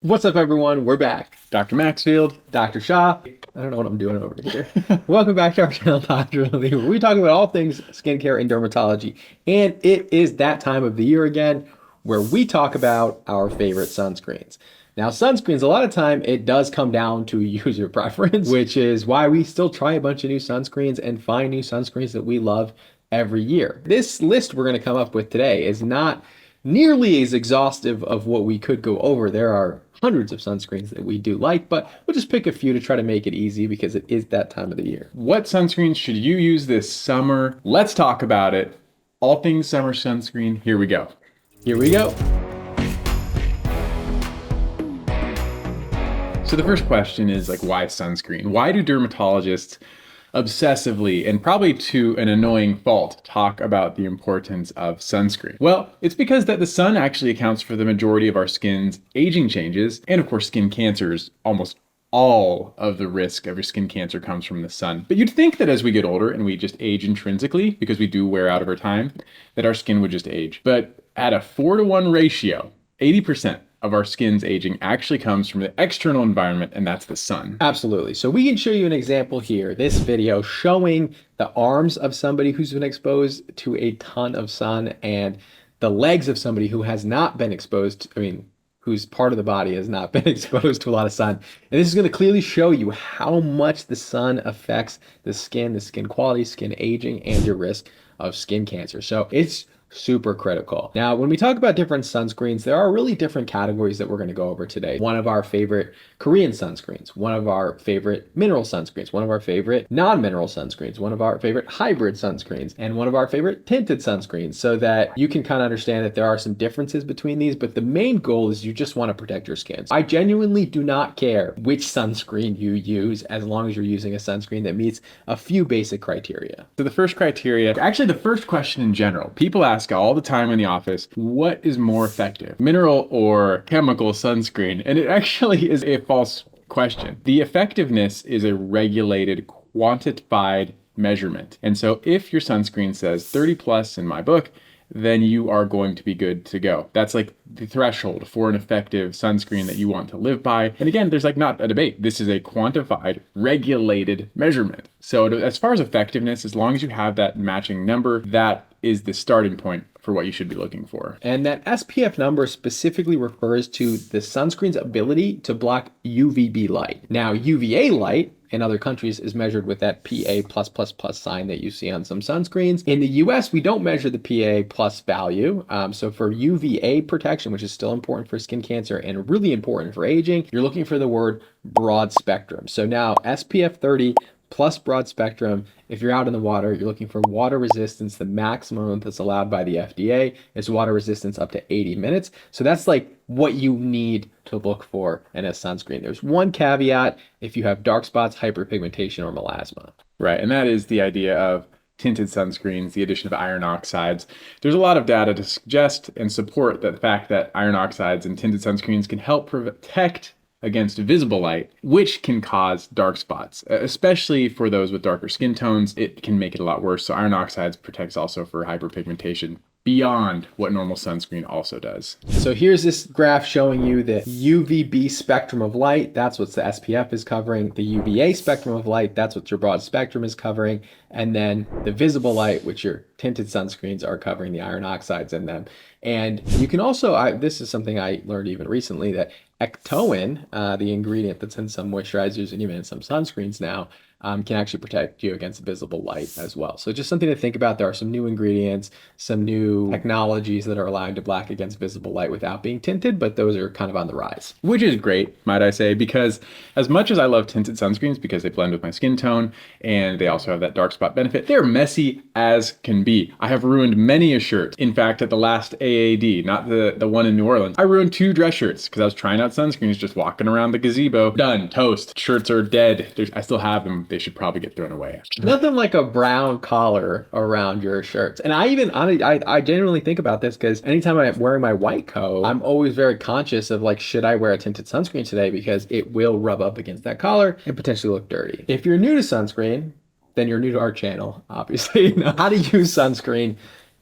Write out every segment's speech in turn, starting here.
What's up, everyone? We're back. Dr. Maxfield. Dr. Shaw. I don't know what I'm doing over here. Welcome back to our channel, Dr. Lee, where we talk about all things skincare and dermatology. And it is that time of the year again where we talk about our favorite sunscreens. Now, sunscreens, a lot of time, it does come down to user preference, which is why we still try a bunch of new sunscreens and find new sunscreens that we love every year. This list we're going to come up with today is not nearly as exhaustive of what we could go over. There are hundreds of sunscreens that we do like, but we'll just pick a few to try to make it easy because it is that time of the year. What sunscreens should you use this summer? Let's talk about it. All things summer sunscreen. Here we go. Here we go. So the first question is why sunscreen? Why do dermatologists obsessively and probably to an annoying fault talk about the importance of sunscreen? Well, it's because that the sun actually accounts for the majority of our skin's aging changes, and of course skin cancers. Almost all of the risk of your skin cancer comes from the sun. But you'd think that as we get older and we just age intrinsically, because we do wear out over time, that our skin would just age. But at a 4-to-1 ratio, 80% of our skin's aging actually comes from the external environment, and that's the sun. Absolutely. So we can show you an example here, this video showing the arms of somebody who's been exposed to a ton of sun and the legs of somebody who has not been exposed, whose part of the body has not been exposed to a lot of sun. And this is going to clearly show you how much the sun affects the skin quality, skin aging, and your risk of skin cancer. So it's super critical. Now, when we talk about different sunscreens, there are really different categories that we're going to go over today. One of our favorite Korean sunscreens, one of our favorite mineral sunscreens, one of our favorite non-mineral sunscreens, one of our favorite hybrid sunscreens, and one of our favorite tinted sunscreens, so that you can kind of understand that there are some differences between these, but the main goal is you just want to protect your skin. So I genuinely do not care which sunscreen you use as long as you're using a sunscreen that meets a few basic criteria. So the first criteria, actually the first question in general, people ask all the time in the office, what is more effective, mineral or chemical sunscreen? And it actually is a false question. The effectiveness is a regulated, quantified measurement. And so if your sunscreen says 30 plus in my book, then you are going to be good to go. That's like the threshold for an effective sunscreen that you want to live by. And again, there's not a debate. This is a quantified, regulated measurement. So as far as effectiveness, as long as you have that matching number, that is the starting point for what you should be looking for. And that SPF number specifically refers to the sunscreen's ability to block UVB light. Now, UVA light in other countries is measured with that PA+++ sign that you see on some sunscreens. In the US, we don't measure the PA plus value. So for UVA protection, which is still important for skin cancer and really important for aging, you're looking for the word broad spectrum. So now SPF 30 plus broad spectrum. If you're out in the water, you're looking for water resistance. The maximum that's allowed by the FDA is water resistance up to 80 minutes. So that's what you need to look for in a sunscreen. There's one caveat if you have dark spots, hyperpigmentation, or melasma. Right, and that is the idea of tinted sunscreens, the addition of iron oxides. There's a lot of data to suggest and support the fact that iron oxides and tinted sunscreens can help protect against visible light, which can cause dark spots, especially for those with darker skin tones. It can make it a lot worse. So iron oxides protects also for hyperpigmentation beyond what normal sunscreen also does. So here's this graph showing you the UVB spectrum of light. That's what the SPF is covering. The UVA spectrum of light, that's what your broad spectrum is covering. And then the visible light, which your tinted sunscreens are covering, the iron oxides in them. And you can also, this is something I learned even recently, that ectoin, the ingredient that's in some moisturizers and even in some sunscreens now, can actually protect you against visible light as well. So just something to think about. There are some new ingredients, some new technologies that are allowing to block against visible light without being tinted, but those are kind of on the rise. Which is great, might I say, because as much as I love tinted sunscreens because they blend with my skin tone and they also have that dark spot benefit, they're messy as can be. I have ruined many a shirt. In fact, at the last AAD, not the one in New Orleans, I ruined 2 dress shirts because I was trying out sunscreens, just walking around the gazebo. Done, toast. Shirts are dead. I still have them. They should probably get thrown away. Nothing like a brown collar around your shirts. And I genuinely think about this because anytime I'm wearing my white coat, I'm always very conscious of should I wear a tinted sunscreen today, because it will rub up against that collar and potentially look dirty. If you're new to sunscreen, then you're new to our channel, obviously. How to use sunscreen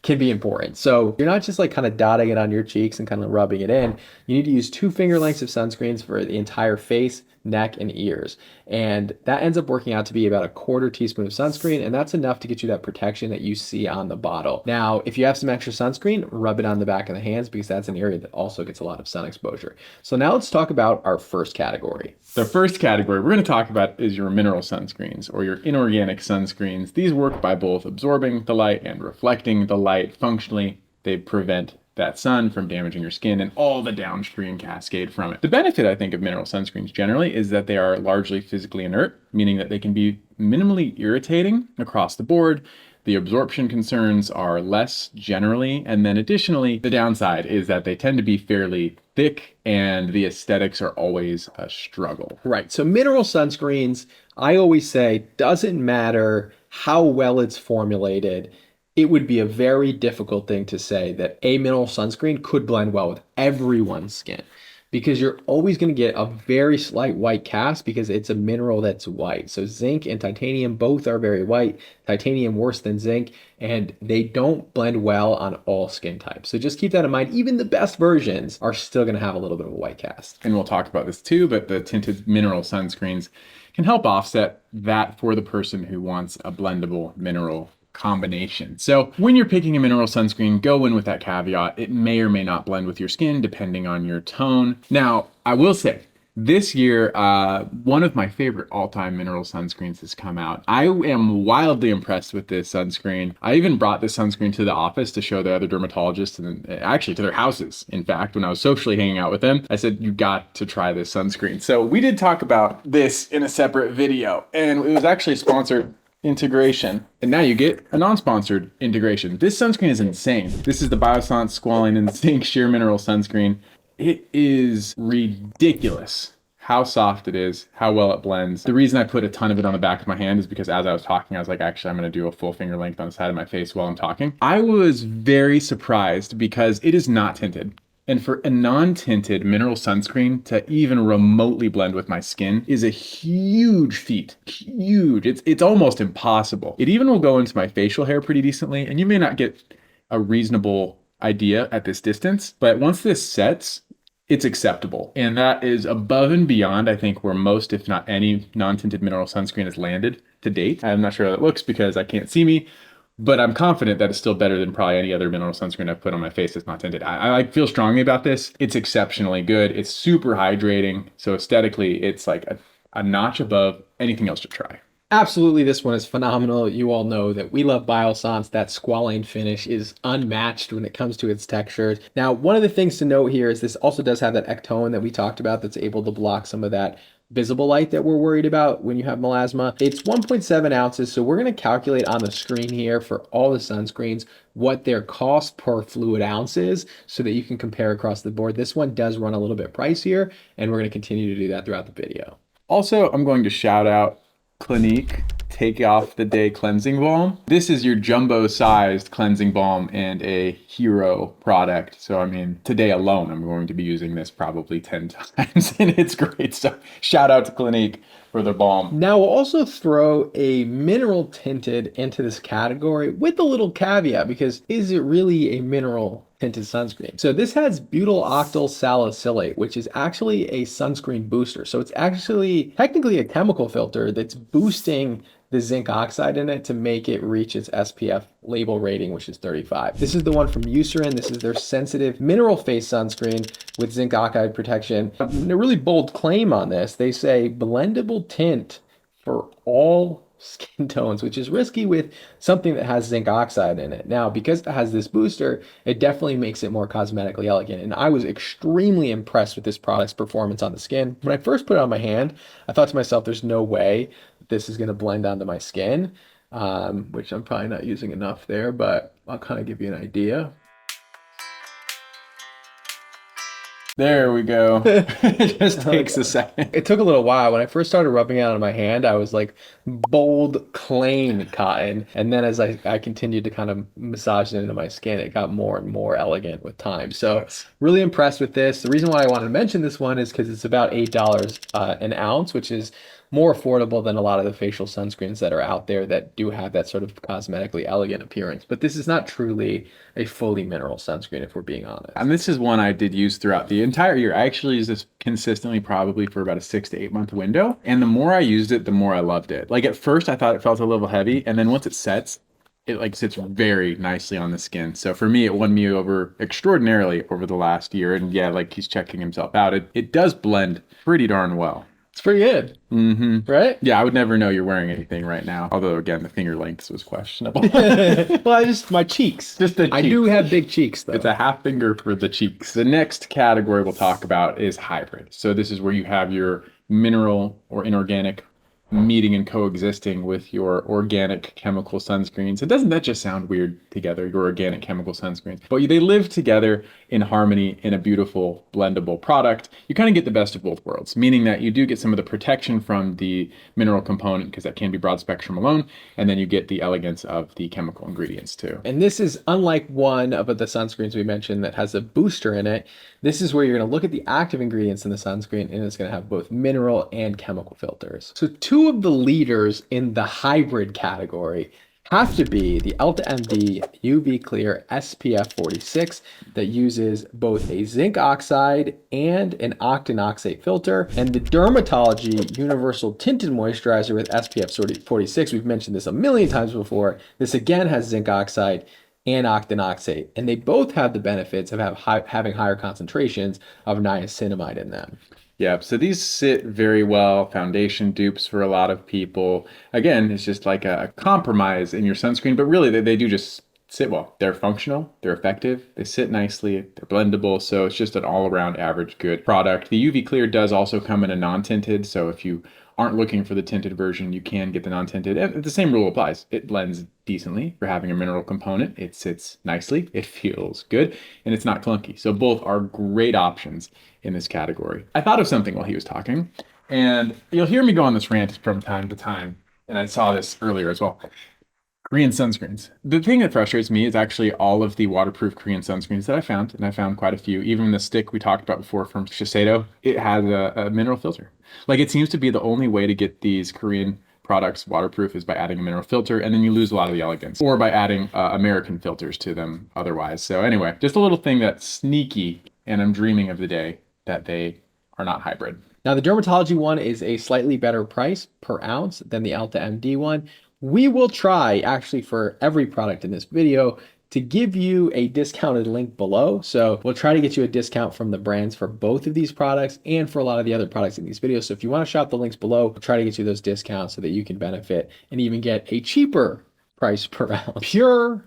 can be important. So you're not just like kind of dotting it on your cheeks and kind of rubbing it in. You need to use 2 finger lengths of sunscreens for the entire face, neck, and ears. And that ends up working out to be about a 1/4 teaspoon of sunscreen, and that's enough to get you that protection that you see on the bottle. Now, if you have some extra sunscreen, rub it on the back of the hands because that's an area that also gets a lot of sun exposure. So now let's talk about our first category. The first category we're going to talk about is your mineral sunscreens or your inorganic sunscreens. These work by both absorbing the light and reflecting the light. Functionally, they prevent that sun from damaging your skin and all the downstream cascade from it. The benefit, I think, of mineral sunscreens generally is that they are largely physically inert, meaning that they can be minimally irritating across the board. The absorption concerns are less generally. And then additionally, the downside is that they tend to be fairly thick and the aesthetics are always a struggle. Right. So mineral sunscreens, I always say, doesn't matter how well it's formulated. It would be a very difficult thing to say that a mineral sunscreen could blend well with everyone's skin because you're always going to get a very slight white cast because it's a mineral that's white. So zinc and titanium both are very white, titanium worse than zinc, and they don't blend well on all skin types. So just keep that in mind. Even the best versions are still going to have a little bit of a white cast. And we'll talk about this too, but the tinted mineral sunscreens can help offset that for the person who wants a blendable mineral combination. So when you're picking a mineral sunscreen, go in with that caveat. It may or may not blend with your skin depending on your tone. Now, I will say, this year, one of my favorite all-time mineral sunscreens has come out. I am wildly impressed with this sunscreen. I even brought this sunscreen to the office to show the other dermatologists and actually to their houses. In fact, when I was socially hanging out with them, I said, you got to try this sunscreen. So we did talk about this in a separate video, and it was actually a sponsored integration. And now you get a non-sponsored integration. This sunscreen is insane. This is the Biossance Squalane and Zinc Sheer Mineral Sunscreen. It is ridiculous how soft it is, how well it blends. The reason I put a ton of it on the back of my hand is because as I was talking, I was like, actually, I'm gonna do a full finger length on the side of my face while I'm talking. I was very surprised because it is not tinted. And for a non-tinted mineral sunscreen to even remotely blend with my skin is a huge feat. Huge. It's almost impossible. It even will go into my facial hair pretty decently, and you may not get a reasonable idea at this distance, but once this sets, it's acceptable. And that is above and beyond, I think, where most, if not any, non-tinted mineral sunscreen has landed to date. I'm not sure how that looks because I can't see me, but I'm confident that it's still better than probably any other mineral sunscreen I've put on my face that's not tinted. I feel strongly about this. It's exceptionally good. It's super hydrating. So aesthetically, it's like a notch above anything else to try. Absolutely, this one is phenomenal. You all know that we love Biossance. That squalane finish is unmatched when it comes to its textures. Now, one of the things to note here is this also does have that ectone that we talked about that's able to block some of that visible light that we're worried about when you have melasma. It's 1.7 ounces, so we're going to calculate on the screen here for all the sunscreens what their cost per fluid ounce is so that you can compare across the board. This one does run a little bit pricier, and we're going to continue to do that throughout the video. Also, I'm going to shout out Clinique Take Off the Day Cleansing Balm. This is your jumbo-sized cleansing balm and a hero product. So, I mean, today alone, I'm going to be using this probably 10 times, and it's great. So, shout out to Clinique for the balm. Now, we'll also throw a mineral tinted into this category with a little caveat, because is it really a mineral tinted sunscreen? So this has butyl octyl salicylate, which is actually a sunscreen booster. So it's actually technically a chemical filter that's boosting the zinc oxide in it to make it reach its SPF label rating, which is 35. This is the one from Eucerin. This is their sensitive mineral face sunscreen with zinc oxide protection. A really bold claim on this. They say blendable tint for all skin tones, which is risky with something that has zinc oxide in it. Now, because it has this booster, it definitely makes it more cosmetically elegant. And I was extremely impressed with this product's performance on the skin. When I first put it on my hand, I thought to myself, there's no way this is going to blend onto my skin, which I'm probably not using enough there, but I'll kind of give you an idea. There we go. It just takes a second. It took a little while. When I first started rubbing it on my hand, I was like bold, plain cotton. And then as I continued to kind of massage it into my skin, it got more and more elegant with time. So really impressed with this. The reason why I wanted to mention this one is because it's about $8 an ounce, which is more affordable than a lot of the facial sunscreens that are out there that do have that sort of cosmetically elegant appearance. But this is not truly a fully mineral sunscreen, if we're being honest. And this is one I did use throughout the entire year. I actually used this consistently probably for about a 6 to 8 month window. And the more I used it, the more I loved it. Like at first I thought it felt a little heavy, and then once it sets, it like sits very nicely on the skin. So for me, it won me over extraordinarily over the last year. And yeah, like he's checking himself out. It does blend pretty darn well. It's pretty good, right? Yeah, I would never know you're wearing anything right now. Although again, the finger lengths was questionable. Well, my cheeks. Just the I cheeks. do have big cheeks though. It's a half finger for the cheeks. The next category we'll talk about is hybrid. So this is where you have your mineral or inorganic meeting and coexisting with your organic chemical sunscreens. Doesn't that just sound weird together, your organic chemical sunscreens? But they live together in harmony in a beautiful blendable product. You kind of get the best of both worlds, meaning that you do get some of the protection from the mineral component because that can be broad spectrum alone, and then you get the elegance of the chemical ingredients too. And this is unlike one of the sunscreens we mentioned that has a booster in it. This is where you're going to look at the active ingredients in the sunscreen, and it's going to have both mineral and chemical filters. So two of the leaders in the hybrid category have to be the Elta MD UV Clear SPF 46 that uses both a zinc oxide and an octinoxate filter, and the Dermatology Universal Tinted Moisturizer with SPF 46. We've mentioned this a million times before. This again has zinc oxide and octinoxate, and they both have the benefits of having higher concentrations of niacinamide in them. Yeah, so these sit very well, foundation dupes for a lot of people. Again, it's just like a compromise in your sunscreen, but really they do just sit well. They're functional, they're effective, they sit nicely, they're blendable, so it's just an all-around average good product. The UV Clear does also come in a non-tinted, so if you aren't looking for the tinted version, you can get the non-tinted. And the same rule applies. It blends decently for having a mineral component. It sits nicely, it feels good, and it's not clunky. So both are great options in this category. I thought of something while he was talking, and you'll hear me go on this rant from time to time, and I saw this earlier as well. Korean sunscreens. The thing that frustrates me is actually all of the waterproof Korean sunscreens that I found, and I found quite a few. Even the stick we talked about before from Shiseido, it has a mineral filter. Like it seems to be the only way to get these Korean products waterproof is by adding a mineral filter, and then you lose a lot of the elegance, or by adding American filters to them otherwise. So anyway, just a little thing that's sneaky, and I'm dreaming of the day that they are not hybrid. Now the Dermatology one is a slightly better price per ounce than the Elta MD one. We will try, actually for every product in this video, to give you a discounted link below. So we'll try to get you a discount from the brands for both of these products and for a lot of the other products in these videos. So if you want to shop the links below, we'll try to get you those discounts so that you can benefit and even get a cheaper price per ounce. Pure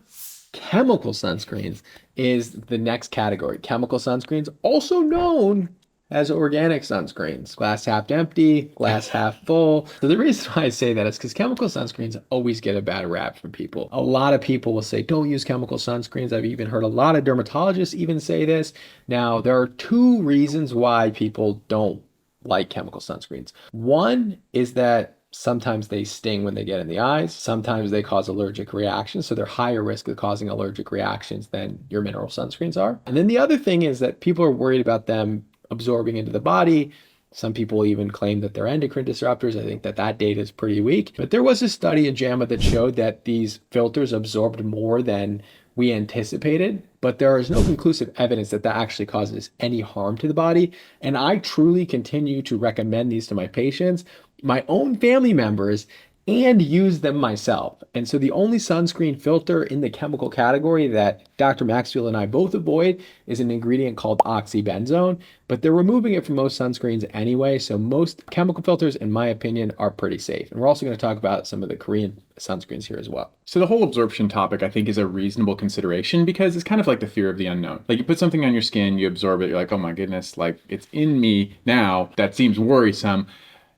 chemical sunscreens is the next category. Chemical sunscreens, also known as organic sunscreens. Glass half empty, glass half full. So the reason why I say that is because chemical sunscreens always get a bad rap from people. A lot of people will say, don't use chemical sunscreens. I've even heard a lot of dermatologists even say this. Now, there are two reasons why people don't like chemical sunscreens. One is that sometimes they sting when they get in the eyes. Sometimes they cause allergic reactions. So they're higher risk of causing allergic reactions than your mineral sunscreens are. And then the other thing is that people are worried about them absorbing into the body. Some people even claim that they're endocrine disruptors. I think that data is pretty weak. But there was a study in JAMA that showed that these filters absorbed more than we anticipated, but there is no conclusive evidence that that actually causes any harm to the body. And I truly continue to recommend these to my patients, my own family members, and use them myself. And so the only sunscreen filter in the chemical category that Dr. Maxfield and I both avoid is an ingredient called oxybenzone, but they're removing it from most sunscreens anyway. So most chemical filters, in my opinion, are pretty safe. And we're also going to talk about some of the Korean sunscreens here as well. So the whole absorption topic, I think, is a reasonable consideration because it's kind of like the fear of the unknown. Like you put something on your skin, you absorb it, you're like, oh my goodness, like it's in me now. That seems worrisome.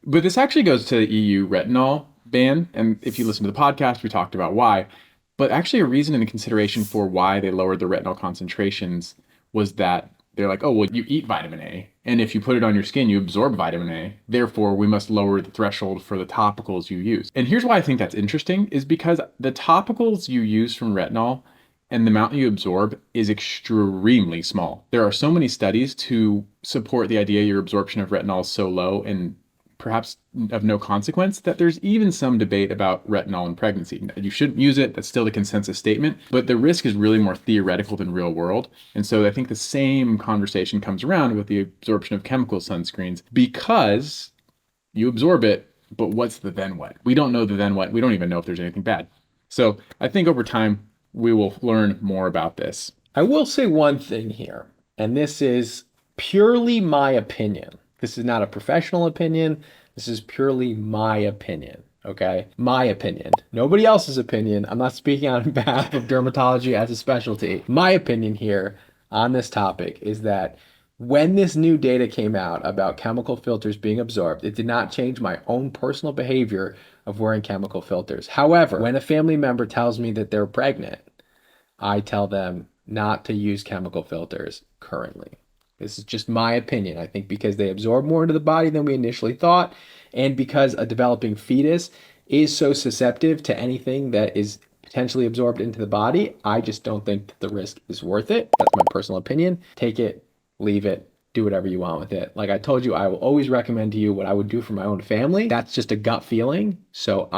But this actually goes to the EU retinol ban. And if you listen to the podcast, we talked about why. But actually a reason and a consideration for why they lowered the retinol concentrations was that they're like, oh, well, you eat vitamin A. And if you put it on your skin, you absorb vitamin A. Therefore, we must lower the threshold for the topicals you use. And here's why I think that's interesting is because the topicals you use from retinol and the amount you absorb is extremely small. There are so many studies to support the idea your absorption of retinol is so low and perhaps of no consequence, that there's even some debate about retinol in pregnancy. You shouldn't use it. That's still the consensus statement, but the risk is really more theoretical than real world. And so I think the same conversation comes around with the absorption of chemical sunscreens, because you absorb it, but what's the then what? We don't know the then what. We don't even know if there's anything bad. So I think over time, we will learn more about this. I will say one thing here, and this is purely my opinion. This is not a professional opinion. This is purely my opinion. Okay? My opinion. Nobody else's opinion. I'm not speaking on behalf of dermatology as a specialty. My opinion here on this topic is that when this new data came out about chemical filters being absorbed, it did not change my own personal behavior of wearing chemical filters. However, when a family member tells me that they're pregnant, I tell them not to use chemical filters currently. This is just my opinion. I think because they absorb more into the body than we initially thought, and because a developing fetus is so susceptible to anything that is potentially absorbed into the body, I just don't think that the risk is worth it. That's my personal opinion. Take it, leave it, do whatever you want with it. Like I told you, I will always recommend to you what I would do for my own family. That's just a gut feeling. So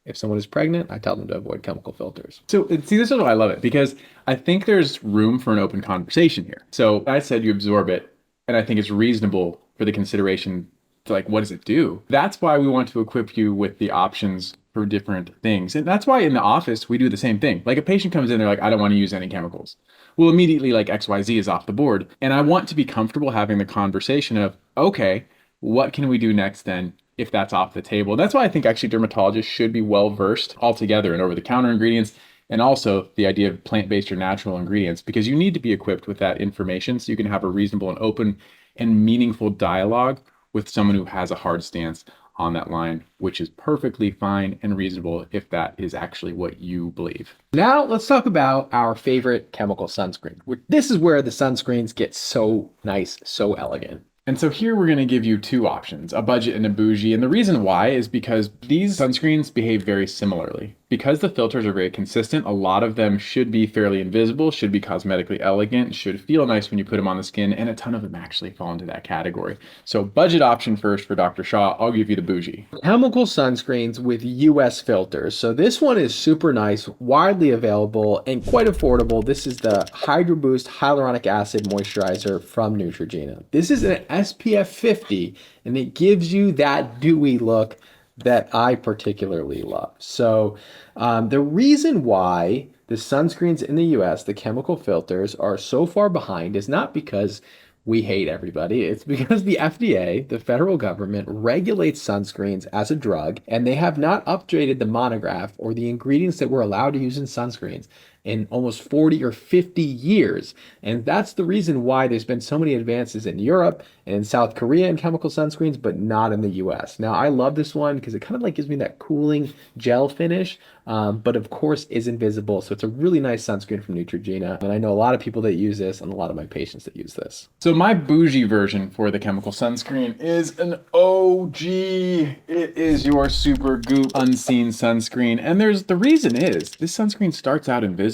if someone is pregnant, I tell them to avoid chemical filters. So see, this is why I love it, because I think there's room for an open conversation here. So I said you absorb it, and I think it's reasonable for the consideration to, like, what does it do? That's why we want to equip you with the options for different things. And that's why in the office, we do the same thing. Like a patient comes in, they're like, I don't want to use any chemicals. Well, immediately like XYZ is off the board. And I want to be comfortable having the conversation of, okay, what can we do next then if that's off the table? That's why I think actually dermatologists should be well versed altogether in over-the-counter ingredients, and also the idea of plant-based or natural ingredients, because you need to be equipped with that information so you can have a reasonable and open and meaningful dialogue with someone who has a hard stance on that line, which is perfectly fine and reasonable if that is actually what you believe. Now let's talk about our favorite chemical sunscreen. This is where the sunscreens get so nice, so elegant. And so here we're going to give you two options, a budget and a bougie. And the reason why is because these sunscreens behave very similarly. Because the filters are very consistent, a lot of them should be fairly invisible, should be cosmetically elegant, should feel nice when you put them on the skin, and a ton of them actually fall into that category. So budget option first for Dr. Shaw, I'll give you the bougie. Chemical sunscreens with US filters. So this one is super nice, widely available, and quite affordable. This is the Hydro Boost Hyaluronic Acid Moisturizer from Neutrogena. This is an SPF 50, and it gives you that dewy look that I particularly love. So the reason why the sunscreens in the US, the chemical filters, are so far behind is not because we hate everybody. It's because the FDA, the federal government, regulates sunscreens as a drug, and they have not updated the monograph or the ingredients that we're allowed to use in sunscreens in almost 40 or 50 years. And that's the reason why there's been so many advances in Europe and in South Korea in chemical sunscreens, but not in the US. Now, I love this one because it kind of like gives me that cooling gel finish, but of course is invisible. So it's a really nice sunscreen from Neutrogena. And I know a lot of people that use this and a lot of my patients that use this. So my bougie version for the chemical sunscreen is an OG. It is your super goop unseen sunscreen. And the reason is this sunscreen starts out invisible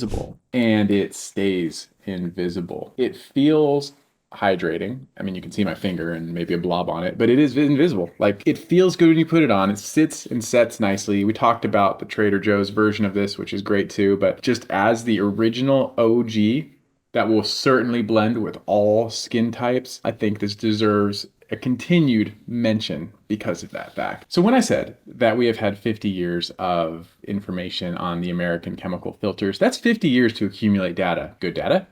and it stays invisible. It feels hydrating. I mean, you can see my finger and maybe a blob on it, but it is invisible. Like, it feels good when you put it on. It sits and sets nicely. We talked about the Trader Joe's version of this, which is great too, but just as the original OG that will certainly blend with all skin types, I think this deserves a continued mention because of that fact. So when I said that we have had 50 years of information on the American chemical filters, that's 50 years to accumulate data. Good data,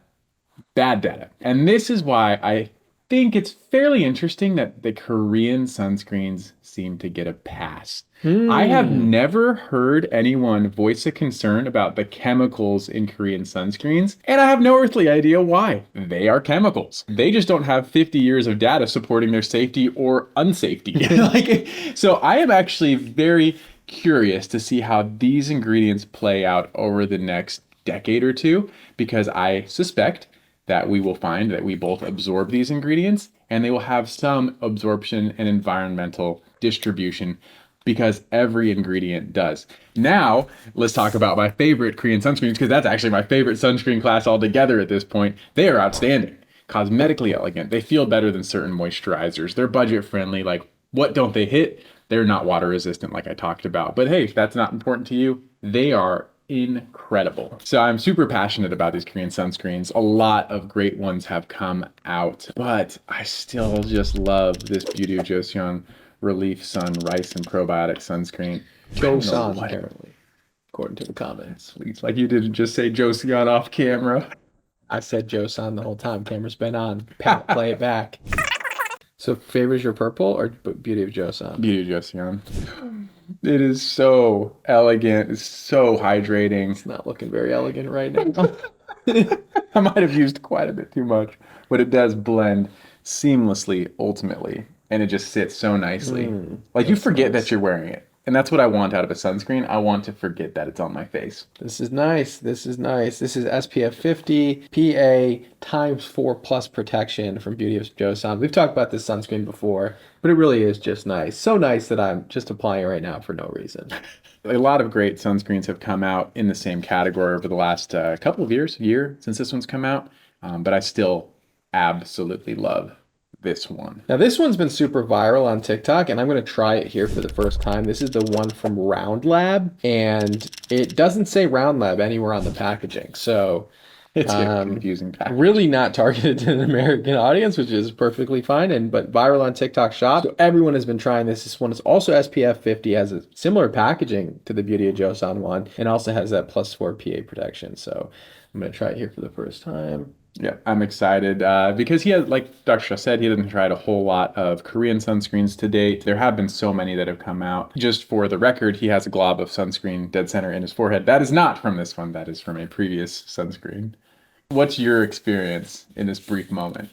bad data. And this is why I think it's fairly interesting that the Korean sunscreens seem to get a pass. I have never heard anyone voice a concern about the chemicals in Korean sunscreens, and I have no earthly idea why. They are chemicals. They just don't have 50 years of data supporting their safety or unsafety. So I am actually very curious to see how these ingredients play out over the next decade or two, because I suspect that we will find that we both absorb these ingredients and they will have some absorption and environmental distribution, because every ingredient does. Now, let's talk about my favorite Korean sunscreens, because that's actually my favorite sunscreen class altogether at this point. They are outstanding, cosmetically elegant. They feel better than certain moisturizers. They're budget friendly, like What don't they hit? They're not water resistant like I talked about. But hey, if that's not important to you, they are incredible. So I'm super passionate about these Korean sunscreens. A lot of great ones have come out, but I still just love this Beauty of Joseon Relief Sun Rice and Probiotic Sunscreen. I don't know Joseon, what it apparently, according to the comments. is. Like you didn't just say Joseon off camera. I said Joseon the whole time. Camera's been on. Play it back. So favors your purple or Beauty of Joseon? Beauty of Joseon. It is so elegant. It's so hydrating. It's not looking very elegant right now. I might have used quite a bit too much, but it does blend seamlessly ultimately, and it just sits so nicely. Like you forget that you're wearing it. And that's what I want out of a sunscreen. I want to forget that it's on my face. This is nice. This is nice. This is SPF 50 PA times 4 plus protection from Beauty of Joseon. We've talked about this sunscreen before, but it really is just nice. So nice that I'm just applying it right now for no reason. A lot of great sunscreens have come out in the same category over the last couple of year since this one's come out. But I still absolutely love this one. Now this one's been super viral on TikTok, and I'm going to try it here for the first time. This is the one from Round Lab, and it doesn't say Round Lab anywhere on the packaging. So It's a confusing package. really not targeted to an American audience, which is perfectly fine, but viral on TikTok Shop. So everyone has been trying this. This one is also SPF 50, has a similar packaging to the Beauty of Joseon one, and also has that +4 PA protection. So I'm going to try it here for the first time. Yeah, I'm excited because he has, like Dr. Shah said, he hasn't tried a whole lot of Korean sunscreens to date. There have been so many that have come out. Just for the record, he has a glob of sunscreen dead center in his forehead. That is not from this one. That is from a previous sunscreen. What's your experience in this brief moment?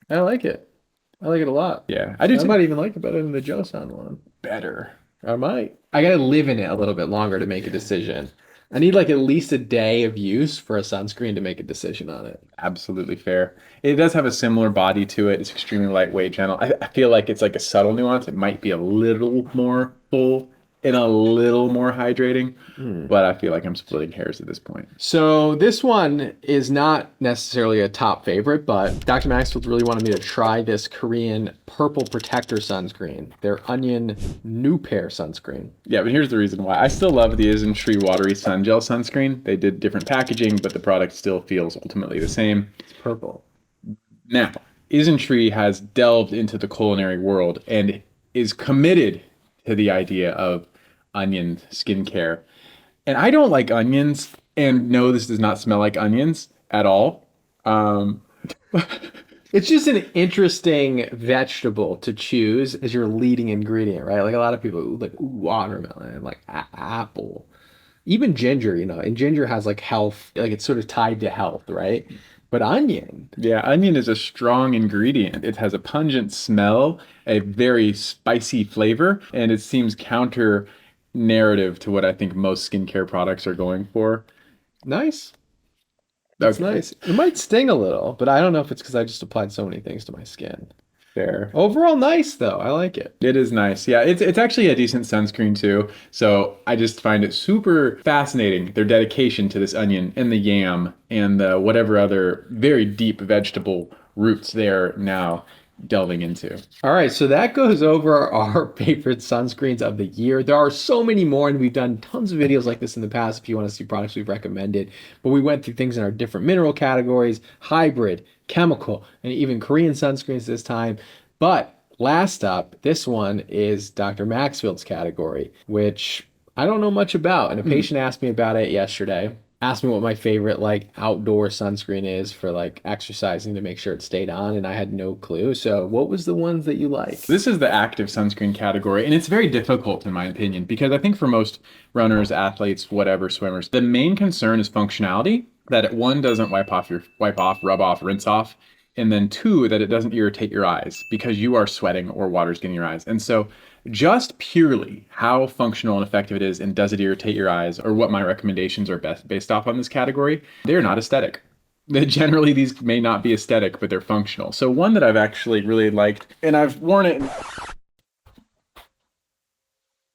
I like it. I like it a lot. Yeah, I do I too. might even like it better than the Joseon one. Better. I might. I gotta live in it a little bit longer to make a decision. I need like at least a day of use for a sunscreen to make a decision on it. Absolutely fair. It does have a similar body to it. It's extremely lightweight, gentle. I feel like it's like a subtle nuance. It might be a little more full and a little more hydrating, but I feel like I'm splitting hairs at this point. So this one is not necessarily a top favorite, but Dr. Maxfield really wanted me to try this Korean Purple Protector sunscreen, their Onion New Pair sunscreen. Yeah, but here's the reason why. I still love the Isntree Watery Sun Gel sunscreen. They did different packaging, but the product still feels ultimately the same. It's purple. Now, Isntree has delved into the culinary world and is committed to the idea of onion skincare. And I don't like onions, and no, this does not smell like onions at all. It's just an interesting vegetable to choose as your leading ingredient, right? Like a lot of people like watermelon and like apple, even ginger, and ginger has like health, like it's sort of tied to health, right? But onion, Yeah, onion is a strong ingredient. It has a pungent smell, a very spicy flavor, and it seems counter narrative to what I think most skincare products are going for. nice. That's Okay, nice. It might sting a little, but I don't know if it's because I just applied so many things to my skin. fair. Overall, nice though. I like it. It is nice. Yeah, it's actually a decent sunscreen too. So I just find it super fascinating, their dedication to this onion and the yam and the whatever other very deep vegetable roots they're now delving into. All right, so that goes over our favorite sunscreens of the year. There are so many more, and we've done tons of videos like this in the past if you want to see products we've recommended. But we went through things in our different mineral categories, hybrid, chemical, and even Korean sunscreens this time. But last up, this one is Dr. Maxfield's category, which I don't know much about. And a patient asked me about it yesterday. Asked me what my favorite like outdoor sunscreen is for like exercising to make sure it stayed on, and I had no clue. So what was the ones that you like? This is the active sunscreen category, and it's very difficult in my opinion because I think for most runners, athletes, whatever, swimmers, the main concern is functionality, that it, one, doesn't wipe off, rub off, rinse off, and then two, that it doesn't irritate your eyes because you are sweating or water's getting your eyes. And so just purely how functional and effective it is and does it irritate your eyes, or what my recommendations are best based off on this category, they're not aesthetic. Generally, these may not be aesthetic, but they're functional. So one that I've actually really liked, and I've worn it.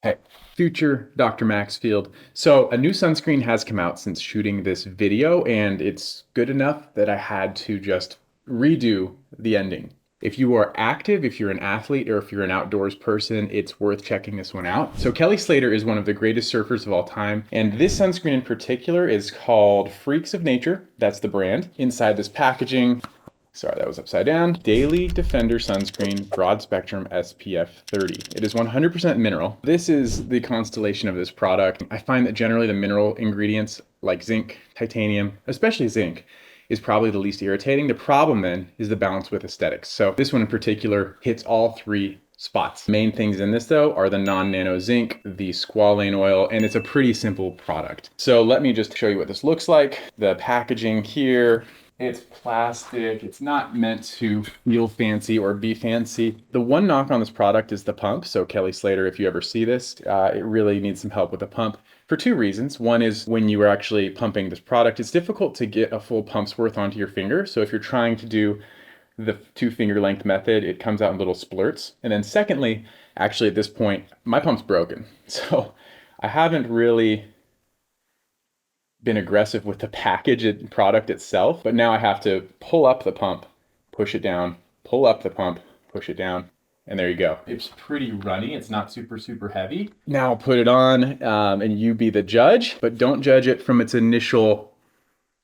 Hey, future Dr. Maxfield. So a new sunscreen has come out since shooting this video, and it's good enough that I had to just redo the ending If you are active, if you're an athlete, or if you're an outdoors person, it's worth checking this one out. So Kelly Slater is one of the greatest surfers of all time. And this sunscreen in particular is called Freaks of Nature. That's the brand. Inside this packaging, sorry, that was upside down. Daily Defender Sunscreen, Broad Spectrum SPF 30. It is 100% mineral. This is the constellation of this product. I find that generally the mineral ingredients like zinc, titanium, especially zinc, is probably the least irritating. The problem then is the balance with aesthetics. So this one in particular hits all three spots. Main things in this though are the non-nano zinc, the squalane oil, and it's a pretty simple product. So let me just show you what this looks like. The packaging here, it's plastic. It's not meant to feel fancy or be fancy. The one knock on this product is the pump. So Kelly Slater, if you ever see this, it really needs some help with the pump for two reasons. One is when you are actually pumping this product, it's difficult to get a full pump's worth onto your finger. So if you're trying to do the 2-finger length method, it comes out in little splurts. And then secondly, actually at this point, my pump's broken. So I haven't really been aggressive with the package and product itself, but now I have to pull up the pump, push it down, pull up the pump, push it down, and there you go. It's pretty runny. It's not super heavy. Now I'll put it on and you be the judge, but don't judge it from its initial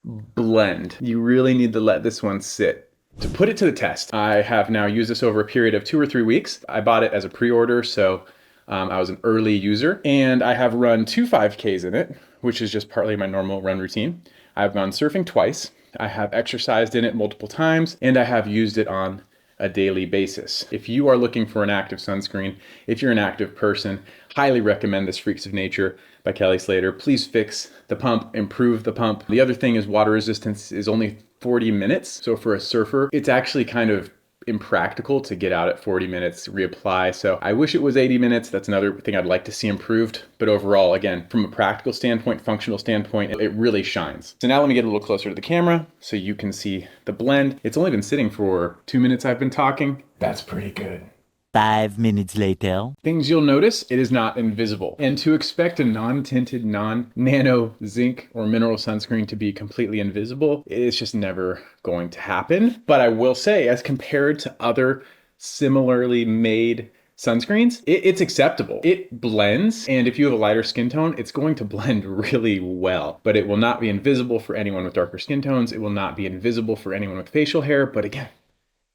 blend. You really need to let this one sit. To put it to the test, I have now used this over a period of 2 or 3 weeks. I bought it as a pre-order, so I was an early user, and I have run 2 5Ks in it, which is just partly my normal run routine. I've gone surfing twice. I have exercised in it multiple times, and I have used it on a daily basis. If you are looking for an active sunscreen, if you're an active person, highly recommend this Freaks of Nature by Kelly Slater. Please fix the pump, improve the pump. The other thing is water resistance is only 40 minutes. So for a surfer, it's actually kind of impractical to get out at 40 minutes, reapply. So I wish it was 80 minutes. That's another thing I'd like to see improved. But overall, again, from a practical standpoint, functional standpoint, it really shines. So now let me get a little closer to the camera so you can see the blend. It's only been sitting for 2 minutes I've been talking. That's pretty good. 5 minutes later. Things you'll notice, it is not invisible. And to expect a non-tinted, non-nano zinc or mineral sunscreen to be completely invisible, it's just never going to happen. But I will say, as compared to other similarly made sunscreens, it's acceptable. It blends, and if you have a lighter skin tone, it's going to blend really well. But it will not be invisible for anyone with darker skin tones. It will not be invisible for anyone with facial hair. But again,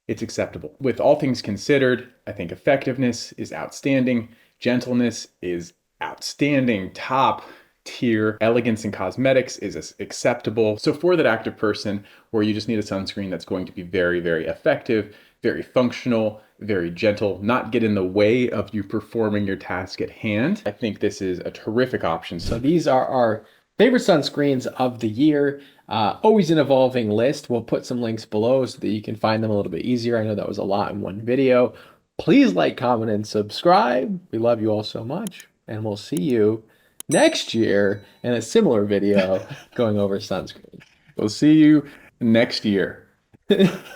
it's acceptable. With all things considered, I think effectiveness is outstanding. Gentleness is outstanding. Top tier. Elegance in cosmetics is acceptable. So for that active person where you just need a sunscreen that's going to be very effective, very functional, very gentle, not get in the way of you performing your task at hand, I think this is a terrific option. So these are our favorite sunscreens of the year. Always an evolving list. We'll put some links below so that you can find them a little bit easier. I know that was a lot in one video. Please like, comment, and subscribe. We love you all so much. And we'll see you next year in a similar video going over sunscreen. We'll see you next year.